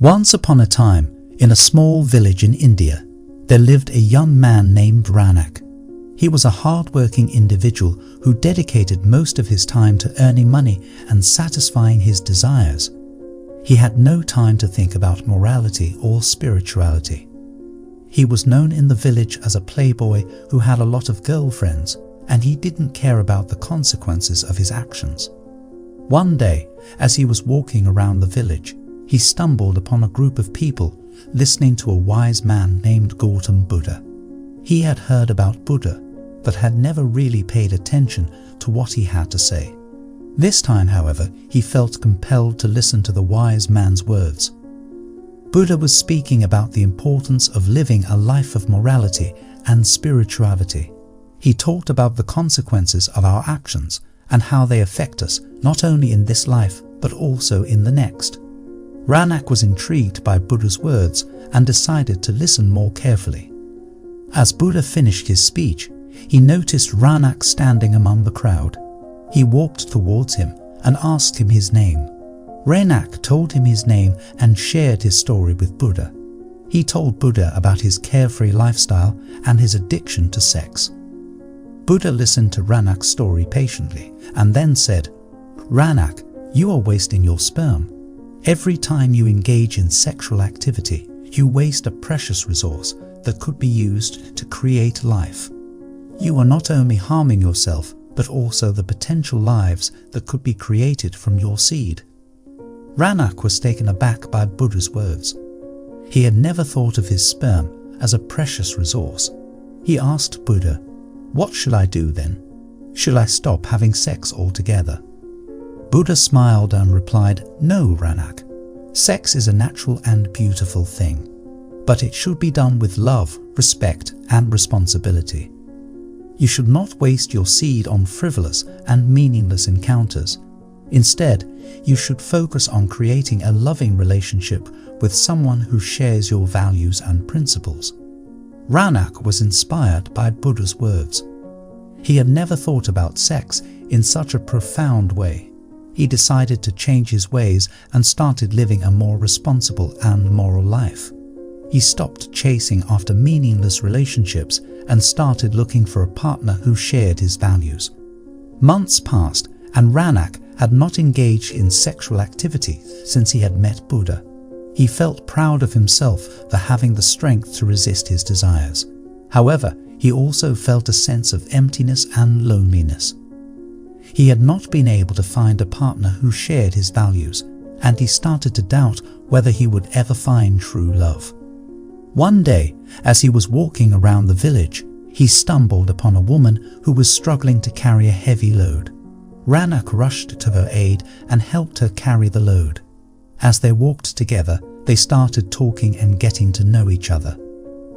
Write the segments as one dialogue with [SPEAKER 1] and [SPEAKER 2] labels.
[SPEAKER 1] Once upon a time, in a small village in India, there lived a young man named Ranak. He was a hard-working individual who dedicated most of his time to earning money and satisfying his desires. He had no time to think about morality or spirituality. He was known in the village as a playboy who had a lot of girlfriends, and he didn't care about the consequences of his actions. One day, as he was walking around the village, he stumbled upon a group of people listening to a wise man named Gautam Buddha. He had heard about Buddha, but had never really paid attention to what he had to say. This time, however, he felt compelled to listen to the wise man's words. Buddha was speaking about the importance of living a life of morality and spirituality. He talked about the consequences of our actions and how they affect us not only in this life but also in the next. Ranak was intrigued by Buddha's words and decided to listen more carefully. As Buddha finished his speech, he noticed Ranak standing among the crowd. He walked towards him and asked him his name. Ranak told him his name and shared his story with Buddha. He told Buddha about his carefree lifestyle and his addiction to sex. Buddha listened to Ranak's story patiently and then said, "Ranak, you are wasting your sperm. Every time you engage in sexual activity, you waste a precious resource that could be used to create life. You are not only harming yourself, but also the potential lives that could be created from your seed." Ranak was taken aback by Buddha's words. He had never thought of his sperm as a precious resource. He asked Buddha, "What should I do then? Should I stop having sex altogether?" Buddha smiled and replied, "No, Ranak. Sex is a natural and beautiful thing, but it should be done with love, respect, and responsibility. You should not waste your seed on frivolous and meaningless encounters. Instead, you should focus on creating a loving relationship with someone who shares your values and principles." Ranak was inspired by Buddha's words. He had never thought about sex in such a profound way. He decided to change his ways and started living a more responsible and moral life. He stopped chasing after meaningless relationships and started looking for a partner who shared his values. Months passed and Ranak had not engaged in sexual activity since he had met Buddha. He felt proud of himself for having the strength to resist his desires. However, he also felt a sense of emptiness and loneliness. He had not been able to find a partner who shared his values, and he started to doubt whether he would ever find true love. One day, as he was walking around the village, he stumbled upon a woman who was struggling to carry a heavy load. Ranak rushed to her aid and helped her carry the load. As they walked together, they started talking and getting to know each other.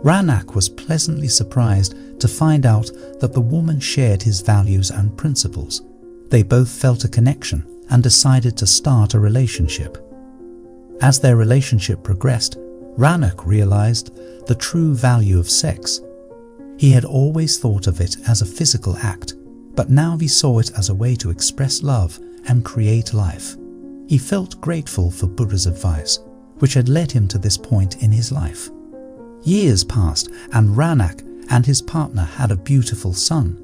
[SPEAKER 1] Ranak was pleasantly surprised to find out that the woman shared his values and principles. They both felt a connection and decided to start a relationship. As their relationship progressed, Ranak realized the true value of sex. He had always thought of it as a physical act, but now he saw it as a way to express love and create life. He felt grateful for Buddha's advice, which had led him to this point in his life. Years passed and Ranak and his partner had a beautiful son.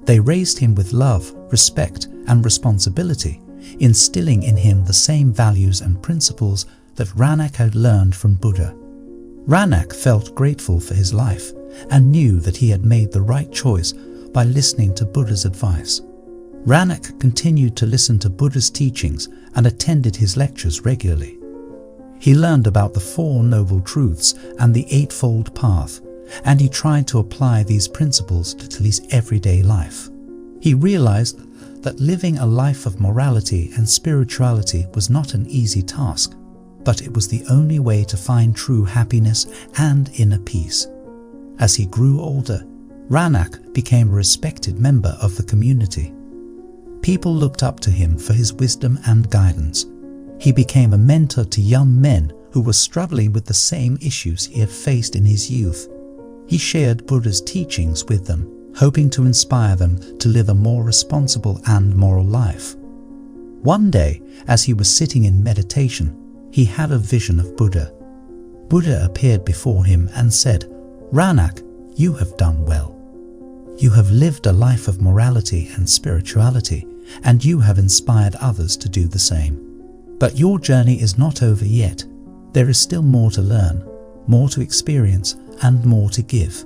[SPEAKER 1] They raised him with love, respect, and responsibility, instilling in him the same values and principles that Ranak had learned from Buddha. Ranak felt grateful for his life and knew that he had made the right choice by listening to Buddha's advice. Ranak continued to listen to Buddha's teachings and attended his lectures regularly. He learned about the Four Noble Truths and the Eightfold Path, and he tried to apply these principles to his everyday life. He realized that living a life of morality and spirituality was not an easy task, but it was the only way to find true happiness and inner peace. As he grew older, Ranak became a respected member of the community. People looked up to him for his wisdom and guidance. He became a mentor to young men who were struggling with the same issues he had faced in his youth. He shared Buddha's teachings with them, hoping to inspire them to live a more responsible and moral life. One day, as he was sitting in meditation, he had a vision of Buddha. Buddha appeared before him and said, "Ranak, you have done well. You have lived a life of morality and spirituality, and you have inspired others to do the same. But your journey is not over yet. There is still more to learn, more to experience, and more to give."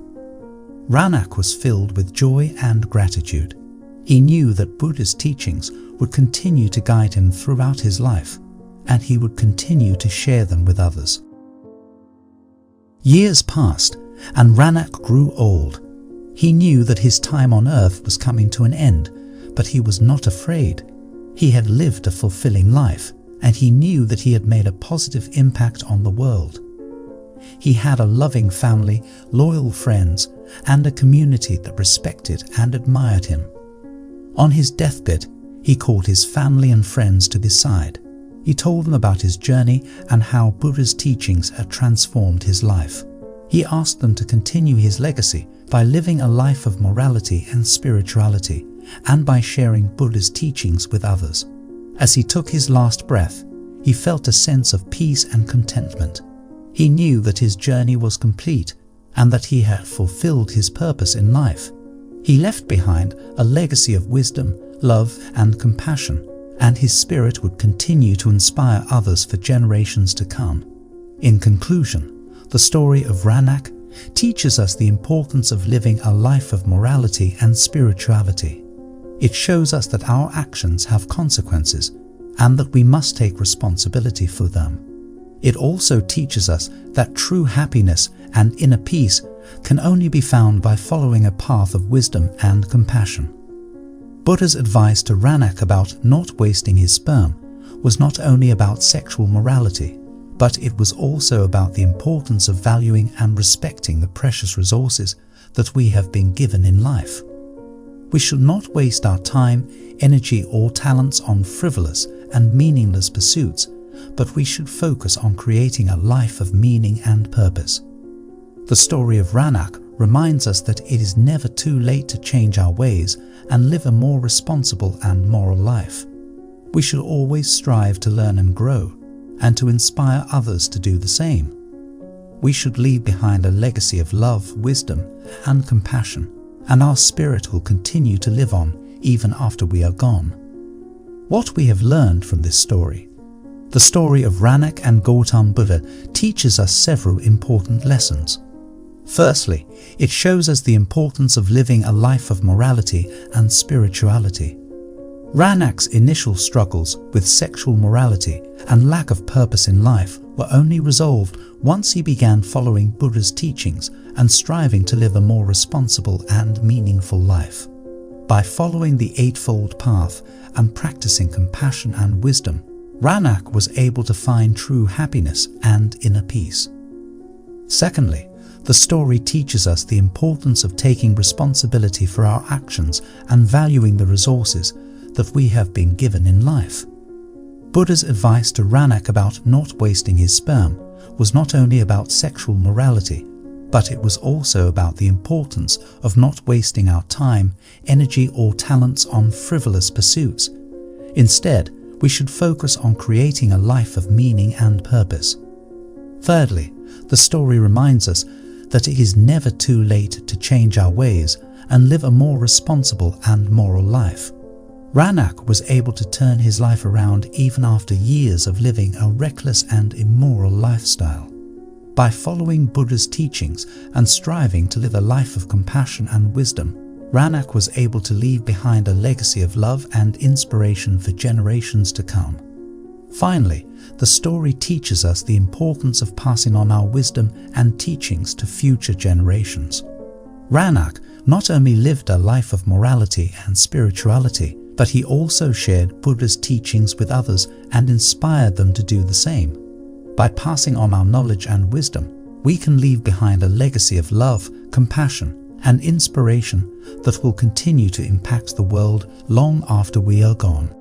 [SPEAKER 1] Ranak was filled with joy and gratitude. He knew that Buddha's teachings would continue to guide him throughout his life, and he would continue to share them with others. Years passed, and Ranak grew old. He knew that his time on earth was coming to an end, but he was not afraid. He had lived a fulfilling life, and he knew that he had made a positive impact on the world. He had a loving family, loyal friends, and a community that respected and admired him. On his deathbed, he called his family and friends to his side. He told them about his journey and how Buddha's teachings had transformed his life. He asked them to continue his legacy by living a life of morality and spirituality, and by sharing Buddha's teachings with others. As he took his last breath, he felt a sense of peace and contentment. He knew that his journey was complete and that he had fulfilled his purpose in life. He left behind a legacy of wisdom, love, and compassion, and his spirit would continue to inspire others for generations to come. In conclusion, the story of Ranak teaches us the importance of living a life of morality and spirituality. It shows us that our actions have consequences and that we must take responsibility for them. It also teaches us that true happiness and inner peace can only be found by following a path of wisdom and compassion. Buddha's advice to Ranak about not wasting his sperm was not only about sexual morality, but it was also about the importance of valuing and respecting the precious resources that we have been given in life. We should not waste our time, energy, or talents on frivolous and meaningless pursuits, but we should focus on creating a life of meaning and purpose. The story of Ranak reminds us that it is never too late to change our ways and live a more responsible and moral life. We should always strive to learn and grow, and to inspire others to do the same. We should leave behind a legacy of love, wisdom, and compassion, and our spirit will continue to live on even after we are gone. What we have learned from this story. The story of Ranak and Gautam Buddha teaches us several important lessons. Firstly, it shows us the importance of living a life of morality and spirituality. Ranak's initial struggles with sexual morality and lack of purpose in life were only resolved once he began following Buddha's teachings and striving to live a more responsible and meaningful life. By following the Eightfold Path and practicing compassion and wisdom, Ranak was able to find true happiness and inner peace. Secondly, the story teaches us the importance of taking responsibility for our actions and valuing the resources that we have been given in life. Buddha's advice to Ranak about not wasting his sperm was not only about sexual morality, but it was also about the importance of not wasting our time, energy, or talents on frivolous pursuits. Instead, we should focus on creating a life of meaning and purpose. Thirdly, the story reminds us that it is never too late to change our ways and live a more responsible and moral life. Ranak was able to turn his life around even after years of living a reckless and immoral lifestyle. By following Buddha's teachings and striving to live a life of compassion and wisdom, Ranak was able to leave behind a legacy of love and inspiration for generations to come. Finally, the story teaches us the importance of passing on our wisdom and teachings to future generations. Ranak not only lived a life of morality and spirituality, but he also shared Buddha's teachings with others and inspired them to do the same. By passing on our knowledge and wisdom, we can leave behind a legacy of love, compassion, and inspiration that will continue to impact the world long after we are gone.